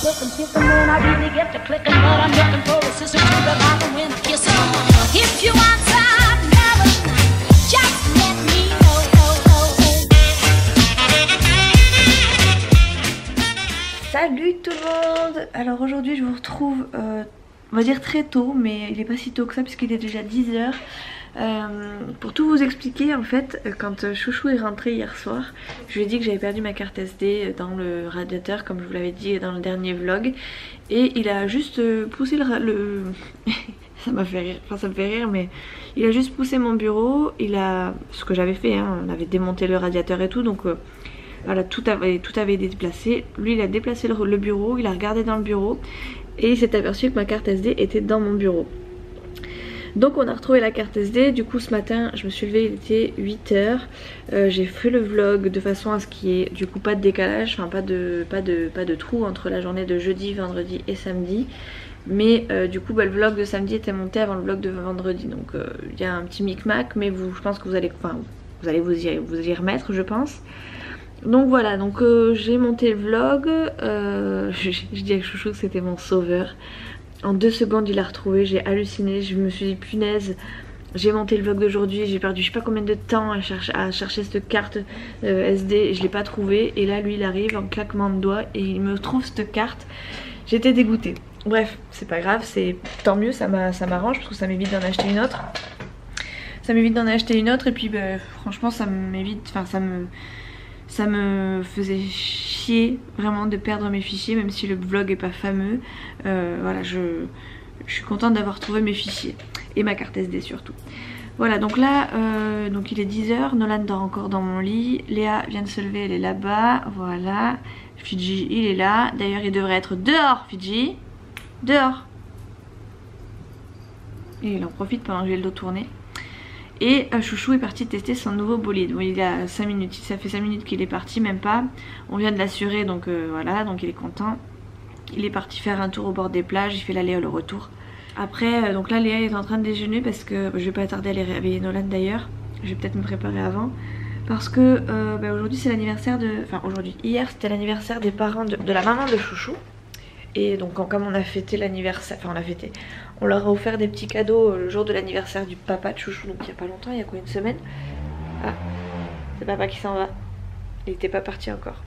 looking, picking when I really get to clicking, but I'm looking for a sister to revive and win a kiss. If you want some love, just let me know. Salut tout le monde. Alors aujourd'hui je vous retrouve, on va dire très tôt, mais il est pas si tôt que ça puisqu'il est déjà 10h. Pour tout vous expliquer, en fait, quand Chouchou est rentré hier soir, je lui ai dit que j'avais perdu ma carte SD dans le radiateur, comme je vous l'avais dit dans le dernier vlog, et il a juste poussé le... ça m'a fait rire, enfin ça me fait rire, mais il a juste poussé mon bureau, il a... ce que j'avais fait, hein, on avait démonté le radiateur et tout, donc voilà, tout avait été déplacé. Lui il a déplacé le bureau, il a regardé dans le bureau, et il s'est aperçu que ma carte SD était dans mon bureau. Donc on a retrouvé la carte SD. Du coup ce matin je me suis levée, il était 8h. J'ai fait le vlog de façon à ce qu'il y ait du coup pas de décalage, enfin pas de trou entre la journée de jeudi, vendredi et samedi. Mais du coup le vlog de samedi était monté avant le vlog de vendredi. Donc il y a un petit micmac, mais je pense que vous allez vous y remettre, je pense. Donc voilà, donc j'ai monté le vlog. Je dis à Chouchou que c'était mon sauveur. En 2 secondes il a retrouvé, j'ai halluciné, je me suis dit punaise, j'ai monté le vlog d'aujourd'hui, j'ai perdu je sais pas combien de temps à chercher cette carte SD, je l'ai pas trouvée, et là lui il arrive en claquement de doigts et il me trouve cette carte. J'étais dégoûtée. Bref, c'est pas grave, c'est tant mieux, ça m'arrange parce que ça m'évite d'en acheter une autre. Et puis franchement ça m'évite, enfin ça me faisait chier vraiment de perdre mes fichiers, même si le vlog est pas fameux. Voilà, je suis contente d'avoir trouvé mes fichiers et ma carte SD surtout. Voilà, donc là donc il est 10h, Nolan dort encore dans mon lit, Léa vient de se lever, elle est là-bas, voilà. Fidji il est là, d'ailleurs il devrait être dehors. Fidji, dehors. Et il en profite pendant que j'ai le dos tourné. Et Chouchou est parti tester son nouveau bolide. Bon, il a 5 minutes, ça fait 5 minutes qu'il est parti, même pas. On vient de l'assurer, donc voilà, donc il est content. Il est parti faire un tour au bord des plages, il fait l'aller et le retour. Après, donc là Léa est en train de déjeuner parce que je vais pas tarder à aller réveiller Nolan d'ailleurs. Je vais peut-être me préparer avant. Parce que aujourd'hui c'est l'anniversaire de... Enfin aujourd'hui, hier c'était l'anniversaire des parents de la maman de Chouchou. Et donc comme on a fêté l'anniversaire, enfin on leur a offert des petits cadeaux le jour de l'anniversaire du papa de Chouchou, donc il y a pas longtemps, il y a quoi, une semaine. Ah, c'est papa qui s'en va, il était pas parti encore.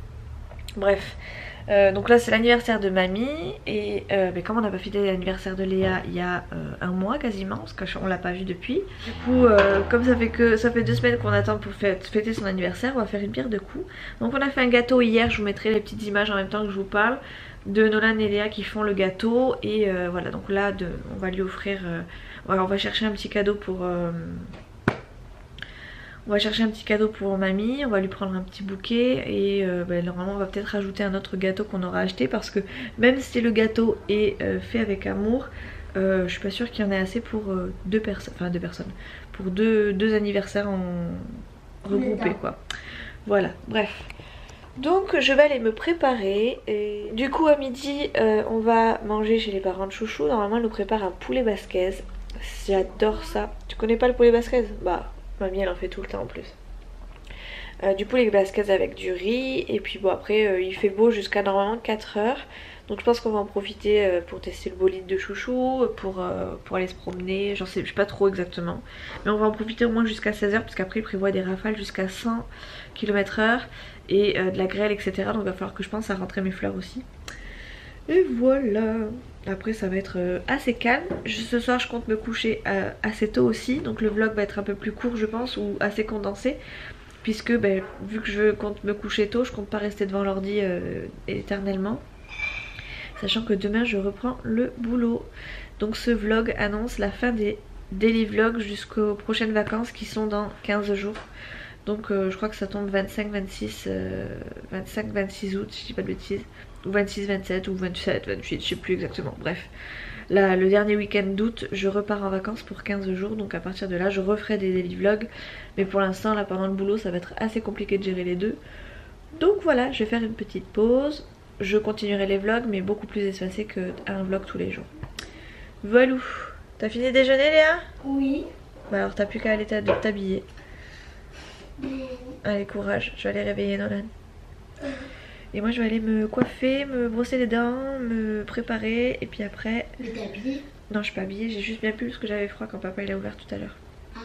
Bref, donc là c'est l'anniversaire de mamie, et mais comme on n'a pas fêté l'anniversaire de Léa il y a un mois quasiment, parce qu'on l'a pas vu depuis. Du coup comme ça fait 2 semaines qu'on attend pour fêter son anniversaire, on va faire une pierre de coups. Donc on a fait un gâteau hier, je vous mettrai les petites images en même temps que je vous parle, de Nolan et Léa qui font le gâteau. Et voilà, donc là on va lui offrir, voilà, on va chercher un petit cadeau pour mamie, on va lui prendre un petit bouquet, et normalement on va peut-être rajouter un autre gâteau qu'on aura acheté, parce que même si le gâteau est fait avec amour, je suis pas sûre qu'il y en ait assez pour 2 personnes, enfin 2 personnes, pour deux anniversaires regroupés quoi. Voilà, bref. Donc je vais aller me préparer, et du coup à midi on va manger chez les parents de Chouchou. Normalement elle nous prépare un poulet basquez, j'adore ça. Tu connais pas le poulet basquez? Bah mamie elle en fait tout le temps en plus. Du poulet basquez avec du riz, et puis bon après il fait beau jusqu'à normalement 4h. Donc je pense qu'on va en profiter pour tester le bolide de Chouchou, pour aller se promener, je sais pas trop exactement. Mais on va en profiter au moins jusqu'à 16h, parce qu'après il prévoit des rafales jusqu'à 100 km/h et de la grêle, etc. Donc il va falloir que je pense à rentrer mes fleurs aussi. Et voilà. Après ça va être assez calme. Ce soir je compte me coucher assez tôt aussi, donc le vlog va être un peu plus court je pense, ou assez condensé. Puisque vu que je compte me coucher tôt, je compte pas rester devant l'ordi éternellement. Sachant que demain je reprends le boulot. Donc ce vlog annonce la fin des daily vlogs jusqu'aux prochaines vacances qui sont dans 15 jours. Donc je crois que ça tombe 25-26 août si je dis pas de bêtises. Ou 26-27 ou 27-28, je sais plus exactement. Bref, là, le dernier week-end d'août je repars en vacances pour 15 jours. Donc à partir de là je referai des daily vlogs. Mais pour l'instant là pendant le boulot ça va être assez compliqué de gérer les deux. Donc voilà, je vais faire une petite pause. Je continuerai les vlogs, mais beaucoup plus espacés qu'un vlog tous les jours. Voilà. T'as fini de déjeuner Léa? Oui. Bah alors t'as plus qu'à aller t'habiller. Allez courage, je vais aller réveiller Nolan. Et moi je vais aller me coiffer, me brosser les dents, me préparer et puis après... Mais t'es habillée? Non, je suis pas habillée, j'ai juste bien plu parce que j'avais froid quand papa il a ouvert tout à l'heure. Ah.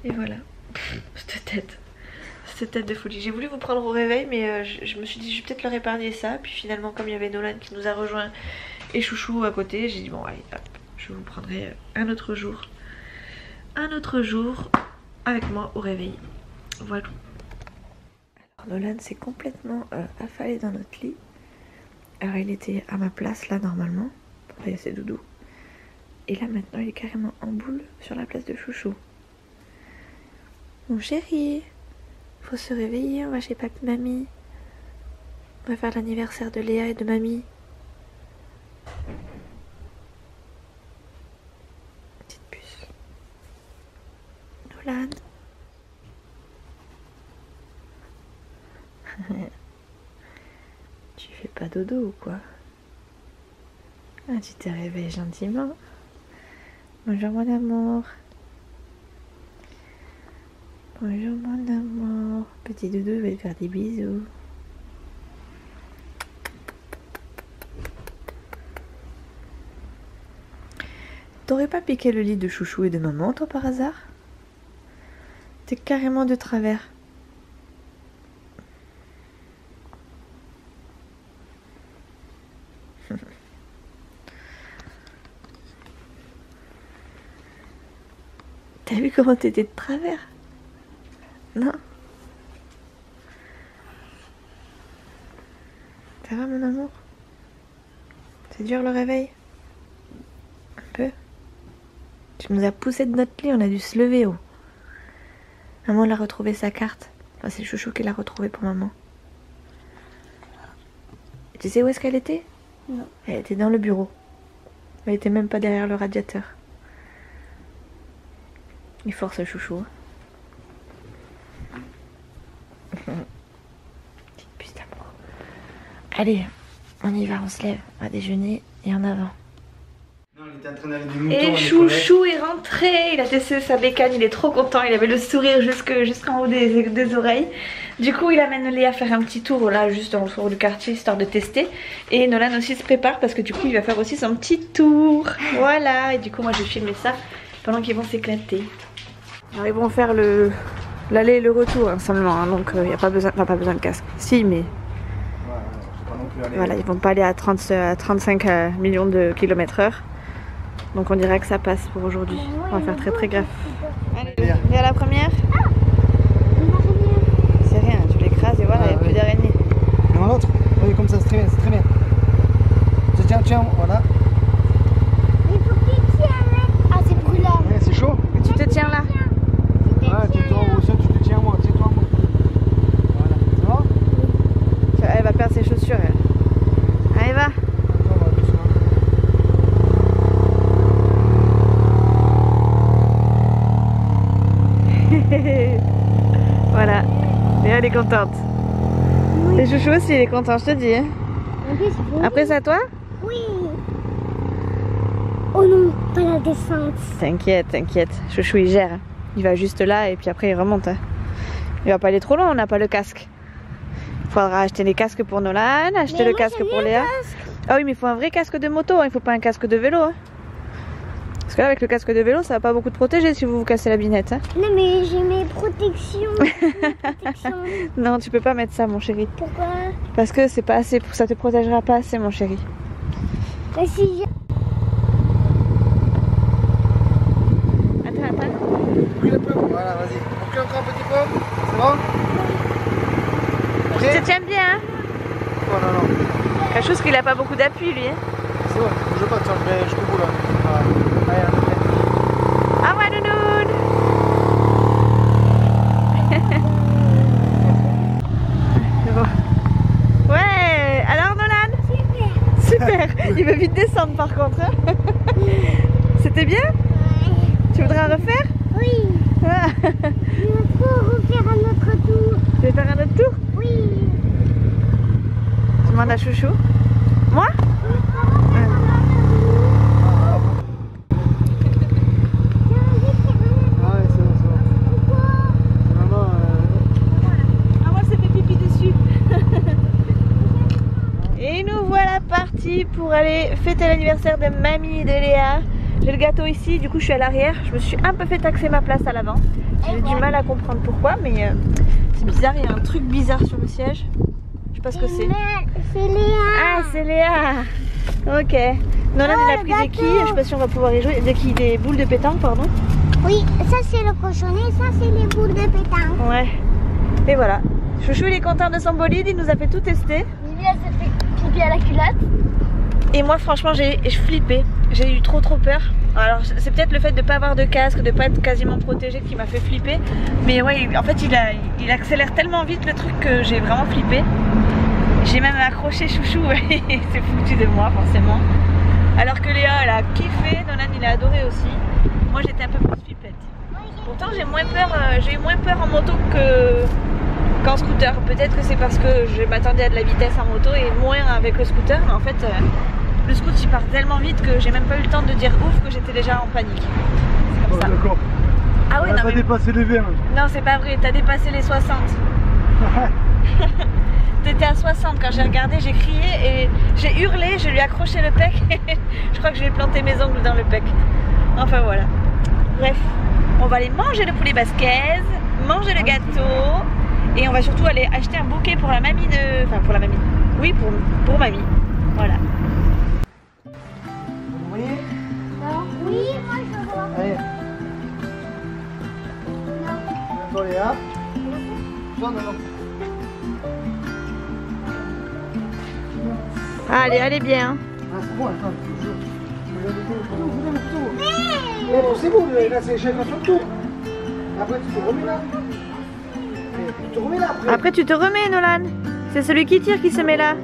Et voilà. Cette tête de folie. J'ai voulu vous prendre au réveil mais je me suis dit je vais peut-être leur épargner ça. Puis finalement comme il y avait Nolan qui nous a rejoint et Chouchou à côté, j'ai dit bon allez hop, je vous prendrai un autre jour. Un autre jour avec moi au réveil. Voilà. Alors Nolan s'est complètement affalé dans notre lit. Alors il était à ma place là normalement. Il y a ses doudous. Et là maintenant il est carrément en boule sur la place de Chouchou. Mon chéri, faut se réveiller, on va chez papy mamie. On va faire l'anniversaire de Léa et de mamie. Petite puce. Nolan. Tu fais pas dodo ou quoi? Ah, tu te réveilles gentiment. Bonjour mon amour. Bonjour mon amour. Petit doudou va te faire des bisous. T'aurais pas piqué le lit de Chouchou et de maman toi par hasard? T'es carrément de travers. T'as vu comment t'étais de travers? Non? Ça va mon amour? C'est dur le réveil? Un peu? Tu nous as poussé de notre lit, on a dû se lever oh. Maman a retrouvé sa carte. Enfin, c'est Chouchou qui l'a retrouvée pour maman. Et tu sais où est-ce qu'elle était? Non. Elle était dans le bureau. Elle était même pas derrière le radiateur. Il force Chouchou. Petite puce d'amour. Allez, on y va, on se lève, on va déjeuner et en avant. Non, il était en train d'aller des moutons. Et Chouchou est rentré, il a testé sa bécane, il est trop content, il avait le sourire jusqu'en haut des oreilles. Du coup il amène Léa faire un petit tour là juste dans le tour du quartier histoire de tester. Et Nolan aussi se prépare parce que du coup il va faire aussi son petit tour. Voilà, et du coup moi je vais filmer ça pendant qu'ils vont s'éclater. Alors ils vont faire l'aller et le retour hein, seulement, hein, donc il n'y a pas besoin, enfin, pas besoin de casque. Si mais voilà, ils vont pas aller à 35 millions de km/h. Donc on dirait que ça passe pour aujourd'hui. On va faire très gaffe. Allez, viens à la première. C'est rien, tu l'écrases et voilà, il n'y a plus d'araignées. Et dans l'autre, oui, comme ça, c'est très bien, c'est très bien. Tiens, voilà. Il faut qu'il tienne. Ah, c'est brûlant. Ouais, c'est chaud. Tu te tiens là. Ouais, tiens-toi au sol, tu te tiens moi, tiens-toi moi. Voilà, c'est bon? Elle va perdre ses chaussures. Elle. Allez, va. Voilà, et elle est contente. Oui. Et Chouchou aussi, il est content, je te dis. Hein. Après, c'est à toi? Oui. Oh non, pas la descente. T'inquiète, t'inquiète. Chouchou, il gère. Il va juste là et puis après, il remonte. Hein. Il va pas aller trop loin, on n'a pas le casque. Il faudra acheter les casques pour Nolan, acheter le casque pour Léa. Ah oui, mais il faut un vrai casque de moto, hein. Il faut pas un casque de vélo. Hein. Parce que là, avec le casque de vélo, ça va pas beaucoup te protéger si vous vous cassez la binette. Hein. Non, mais j'ai mes protections. Non, tu peux pas mettre ça, mon chéri. Pourquoi? Parce que c'est pas assez, ça te protégera pas assez, mon chéri. Mais si Attends. Recule un peu, voilà, vas-y. Recule encore un petit peu, c'est bon? Tu te tiens bien, hein? Oh non, non. Quelque chose qu'il a pas beaucoup d'appui, lui. Hein. C'est bon, bouge pas, tiens, je vais jusqu'au bout là. Voilà. Allez, Au revoir, Nounoun. C'est bon. Ouais, alors Nolan? Super. Il veut vite descendre par contre. Hein. C'était bien? Tu voudrais en refaire? Oui. Ah. Il faut refaire un autre tour. Tu veux faire un autre tour? Oui. Tu demandes à Chouchou. Moi? partie pour aller fêter l'anniversaire de mamie et de Léa. J'ai le gâteau ici, du coup je suis à l'arrière. Je me suis un peu fait taxer ma place à l'avant. J'ai du mal à comprendre pourquoi, mais c'est bizarre, il y a un truc bizarre sur le siège. Je sais pas ce que c'est. C'est Léa. Ah, c'est Léa. Ok. Nolan il a pris des quilles, je sais pas si on va pouvoir y jouer. Des quilles, des boules de pétanque, pardon. Oui, ça c'est le cochonnet, ça c'est les boules de pétanque. Ouais. Et voilà. Chouchou il est content de son bolide, il nous a fait tout tester. Vivi elle s'est fait pipi à la culotte. Et moi franchement j'ai flippé, j'ai eu trop peur. Alors c'est peut-être le fait de ne pas avoir de casque, de ne pas être quasiment protégé qui m'a fait flipper. Mais ouais, en fait il accélère tellement vite le truc que j'ai vraiment flippé. J'ai même accroché Chouchou, il s'est foutu de moi forcément. Alors que Léa elle a kiffé, Nolan il a adoré aussi. Moi j'étais un peu plus flippette. Pourtant j'ai eu moins peur en moto qu'en scooter. Peut-être que c'est parce que je m'attendais à de la vitesse en moto et moins avec le scooter. Mais en fait le scooter il part tellement vite que j'ai même pas eu le temps de dire ouf que j'étais déjà en panique. C'est comme ça. D'accord. Ah oui, non T'as mais... dépassé les 20. Non c'est pas vrai, t'as dépassé les 60. T'étais à 60 quand j'ai regardé, j'ai crié et j'ai hurlé, je lui ai accroché le pec. Je crois que je lui ai planté mes ongles dans le pec. Enfin voilà. Bref, on va aller manger le poulet basquaise, manger le gâteau et on va surtout aller acheter un bouquet pour la mamie de... Enfin pour la mamie. Oui, pour mamie. Voilà. Vous voyez? Oui, moi je vois. Allez. Attends Léa. Non, non, non. Allez, allez bien. Ah, c'est bon, attends, c'est bon, là c'est chacun son tour. Après tu te remets là. Tu te remets là après. Après tu te remets Nolan. C'est celui qui tire qui se met là.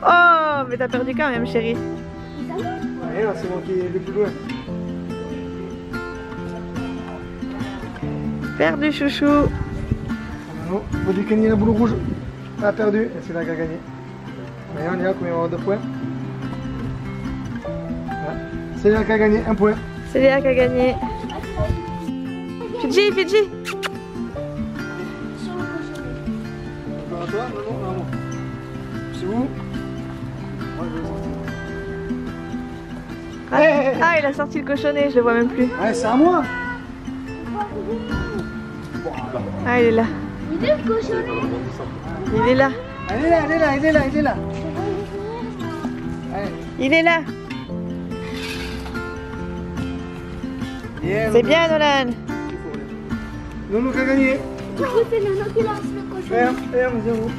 Oh, mais t'as perdu quand même chérie. Allez, là c'est moi qui est le plus loin. Perdu Chouchou. Non, faut du gagner la boule rouge. Elle a perdu, et c'est là qu'elle a gagné. Allez, on y a combien on va 2 points. Voilà. C'est là qu'elle a gagné 1 point. C'est Léa qui a gagné. Fidji, Fidji. Encore à toi? Non, non, non. C'est où? Moi, je vais sortir. Ah, il a sorti le cochonnet, je le vois même plus. Allez, c'est à moi. Ah, il est là. Il est le cochonnet. Il est là. Elle est là, elle est là, elle est là, elle est là. Allez. Il est là. Yeah, C'est bien Nolan. Nono qui a gagné. Du coup, c'est Nono qui lance le cochonnet. 1-0. Et un zéro.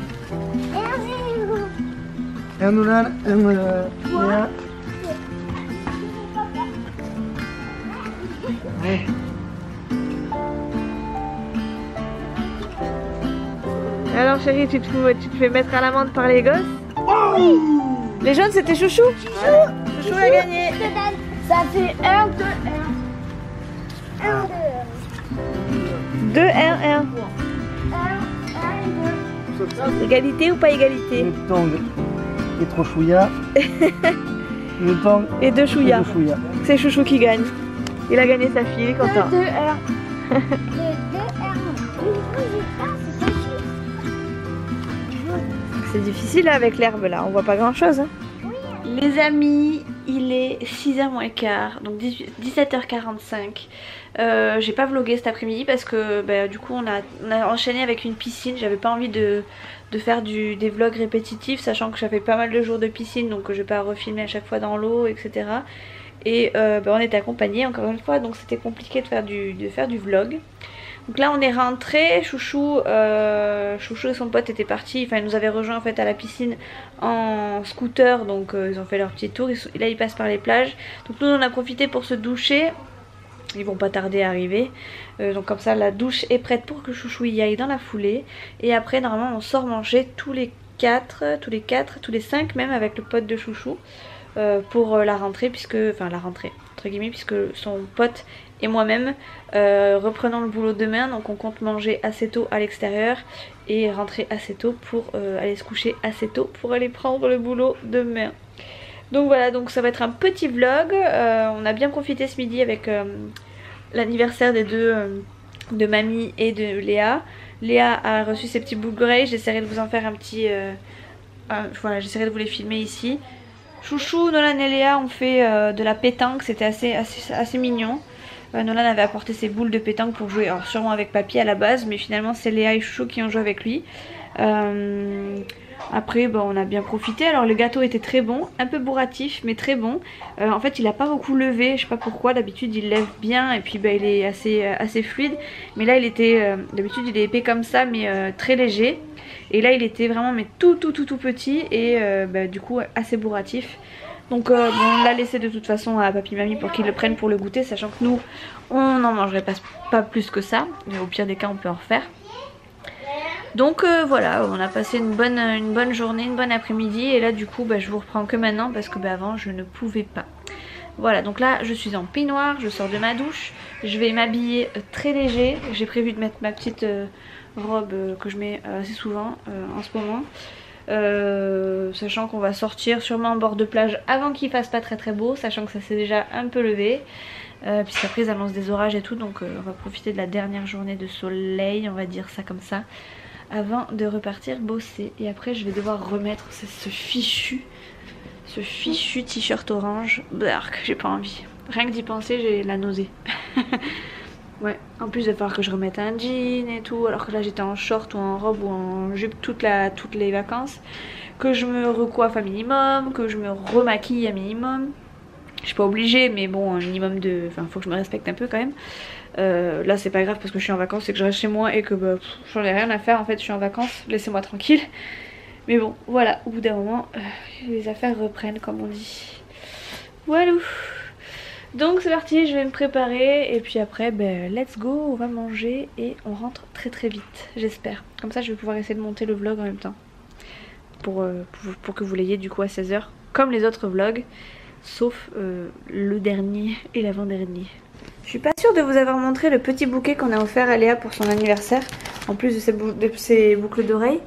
Et Nolan, Léa. Allez. Alors chérie, tu te fais mettre à l'amende par les gosses. Les jaunes c'était Chouchou. Chouchou a gagné. Ça fait 1, 2, 1. 1, 2, 2-1-1. 1, 1, 2. Égalité ou pas égalité? Une tong et trop chouïa. Une tong Et 2 chouïas. et 2 chouïa. C'est Chouchou qui gagne. Il a gagné sa fille, il est 2, content. 2, 1. 2, 2, 1. C'est difficile avec l'herbe là, on voit pas grand chose. Hein. Les amis, il est 6h moins quart, donc 17h45. J'ai pas vlogué cet après-midi parce que du coup on a enchaîné avec une piscine. J'avais pas envie de faire des vlogs répétitifs, sachant que j'avais pas mal de jours de piscine, donc je vais pas refilmer à chaque fois dans l'eau, etc. Et on était accompagnés encore une fois, donc c'était compliqué de faire du vlog. Donc là on est rentré, Chouchou et son pote étaient partis, enfin ils nous avaient rejoint en fait à la piscine en scooter, donc ils ont fait leur petit tour, là ils passent par les plages. Donc nous on a profité pour se doucher, ils vont pas tarder à arriver, donc comme ça la douche est prête pour que Chouchou y aille dans la foulée. Et après normalement on sort manger tous les 5 même avec le pote de Chouchou pour la rentrée, puisque son pote et moi-même reprenons le boulot demain, donc on compte manger assez tôt à l'extérieur et rentrer assez tôt pour aller se coucher assez tôt pour aller prendre le boulot demain. Donc voilà, donc ça va être un petit vlog. On a bien profité ce midi avec l'anniversaire des deux, de Mamie et de Léa. Léa a reçu ses petits boucles d'oreilles, j'essaierai de vous en faire un petit voilà, j'essaierai de vous les filmer ici. Chouchou, Nolan et Léa ont fait de la pétanque, c'était assez mignon. Nolan avait apporté ses boules de pétanque pour jouer, alors sûrement avec papy à la base, mais finalement c'est Léa et Chouchou qui ont joué avec lui. Après bon, on a bien profité. Alors le gâteau était très bon, un peu bourratif mais très bon. En fait il a pas beaucoup levé, je sais pas pourquoi, d'habitude il lève bien et puis il est assez fluide. Mais là il était, d'habitude il est épais comme ça mais très léger. Et là il était vraiment mais tout petit et du coup assez bourratif. Donc bon, on l'a laissé de toute façon à papy mamie pour qu'ils le prennent pour le goûter, sachant que nous on n'en mangerait pas plus que ça. Mais au pire des cas on peut en refaire. Donc voilà, on a passé une bonne journée, une bonne après-midi. Et là du coup je vous reprends que maintenant parce que avant je ne pouvais pas. Voilà, donc là je suis en peignoir, je sors de ma douche. Je vais m'habiller très léger. J'ai prévu de mettre ma petite robe que je mets assez souvent en ce moment. Sachant qu'on va sortir sûrement en bord de plage avant qu'il fasse pas très beau, sachant que ça s'est déjà un peu levé. Puisqu'après ils annoncent des orages et tout, donc on va profiter de la dernière journée de soleil, on va dire ça comme ça, avant de repartir bosser. Et après je vais devoir remettre ce fichu t-shirt orange. Bark, j'ai pas envie. Rien que d'y penser j'ai la nausée. Ouais, en plus il va falloir que je remette un jean et tout, alors que là j'étais en short ou en robe ou en jupe toutes les vacances. Que je me recoiffe un minimum, que je me remaquille un minimum. Je suis pas obligée mais bon un minimum de... Enfin faut que je me respecte un peu quand même. Là c'est pas grave parce que je suis en vacances et que je reste chez moi et que j'en ai rien à faire en fait, je suis en vacances, laissez-moi tranquille. Mais bon voilà, au bout d'un moment les affaires reprennent comme on dit. Voilà. Donc c'est parti, je vais me préparer et puis après let's go, on va manger et on rentre très vite, j'espère. Comme ça je vais pouvoir essayer de monter le vlog en même temps. Pour que vous l'ayez du coup à 16 h comme les autres vlogs. Sauf le dernier et l'avant-dernier. Je suis pas sûre de vous avoir montré le petit bouquet qu'on a offert à Léa pour son anniversaire. En plus de ses boucles d'oreilles.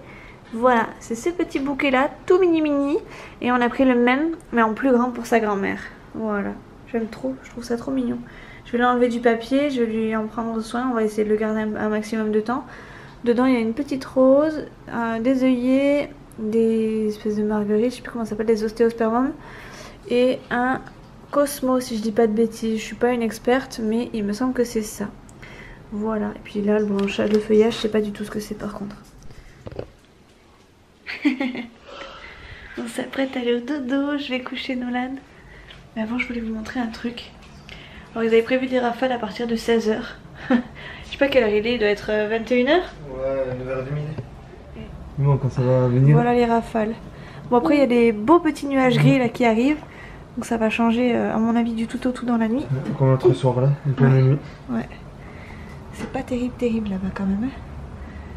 Voilà, c'est ce petit bouquet là, tout mini. Et on a pris le même, mais en plus grand pour sa grand-mère. Voilà, j'aime trop, je trouve ça trop mignon. Je vais lui enlever du papier, je vais lui en prendre soin. On va essayer de le garder un maximum de temps. Dedans il y a une petite rose, des œillets, des espèces de marguerites, je sais plus comment ça s'appelle, des ostéospermums. Et un Cosmo si je dis pas de bêtises, je suis pas une experte mais il me semble que c'est ça. Voilà, et puis là le feuillage je sais pas du tout ce que c'est par contre. On s'apprête à aller au dodo, je vais coucher Nolan. Mais avant je voulais vous montrer un truc. Alors ils avaient prévu des rafales à partir de 16 h. Je sais pas quelle heure il doit être 21 h. Ouais, 9h30. Bon, quand ça va venir. Voilà les rafales. Bon après il y a des beaux petits nuages gris là qui arrivent. Donc ça va changer à mon avis du tout au tout dans la nuit. Comme l'autre soir là, une pleine nuit. Ouais. C'est pas terrible là-bas quand même.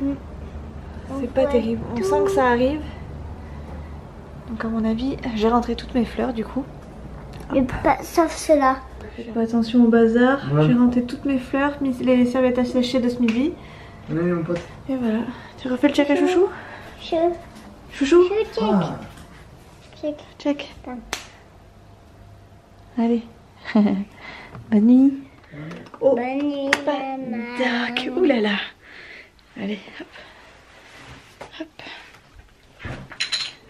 Hein. C'est pas terrible. On sent que ça arrive. Donc à mon avis, j'ai rentré toutes mes fleurs du coup. Et pas, sauf cela. Fais attention au bazar. Ouais. J'ai rentré toutes mes fleurs, mis les serviettes à sécher de ce midi. Oui mon pote. Et voilà. Tu refais le check à Chouchou? Chouchou? Check. Check. Check. Allez. Bonne nuit. Oh, Bonne nuit, pas maman. dark. Ouh là là. Allez, hop. Hop.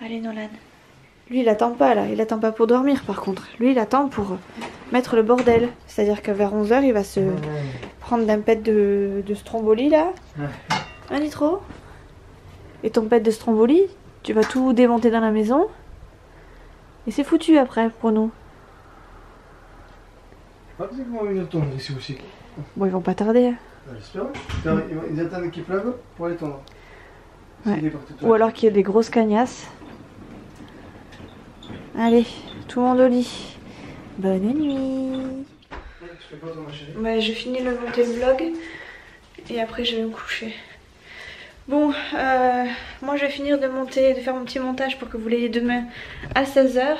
Allez Nolan. Lui il attend pas là, il attend pas pour dormir par contre. Lui il attend pour mettre le bordel. C'est-à-dire que vers 11 h il va se prendre d'un pet de Stromboli là. Un nitro. Et ton pet de Stromboli, tu vas tout démonter dans la maison. Et c'est foutu après pour nous. Je sais pas qu'ils vont venir tondre ici aussi. Bon ils vont pas tarder. Hein. J'espère. Ils attendent qu'il pleuve pour aller tondre. Ouais. Ou alors qu'il y ait des grosses cagnasses. Allez, tout le monde au lit. Bonne nuit. Je finis de monter le vlog et après je vais me coucher. Bon, moi je vais finir de faire mon petit montage pour que vous l'ayez demain à 16 h,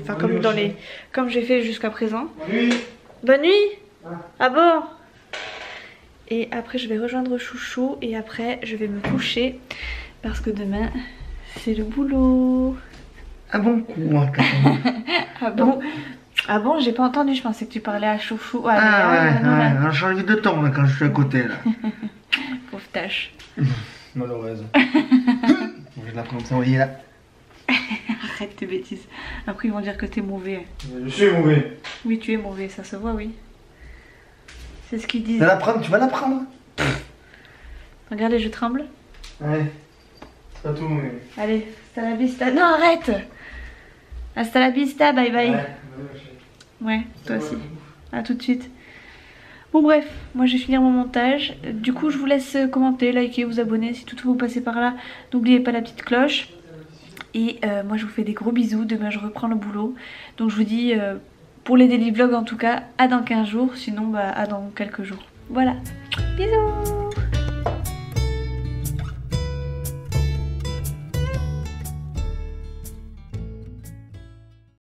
enfin comme j'ai fait jusqu'à présent. Bonne nuit. Bonne nuit. Ah bon. Et après je vais rejoindre Chouchou et après je vais me coucher parce que demain c'est le boulot. Ah bon? Ah bon? Ah bon, j'ai pas entendu, je pensais que tu parlais à Chouchou. Ouais, on change de ton là, quand je suis à côté là. Pauvre tâche. Malheureuse. je la prends comme ça, vous voyez là. Arrête tes bêtises. Après ils vont dire que t'es mauvais. Je suis mauvais. Oui, tu es mauvais, ça se voit, oui. C'est ce qu'ils disent. Tu vas la prendre, tu vas la prendre. Regardez, je tremble. Ouais. C'est pas tout, mais. Allez, hasta la vista. Non, arrête. Hasta la vista, bye bye. Ouais, toi aussi. À tout de suite. Bon bref, moi je vais finir mon montage. Du coup je vous laisse commenter, liker, vous abonner si toutefois vous passez par là. N'oubliez pas la petite cloche. Et moi je vous fais des gros bisous. Demain je reprends le boulot. Donc je vous dis pour les daily vlogs en tout cas à dans 15 jours. Sinon bah à dans quelques jours. Voilà. Bisous.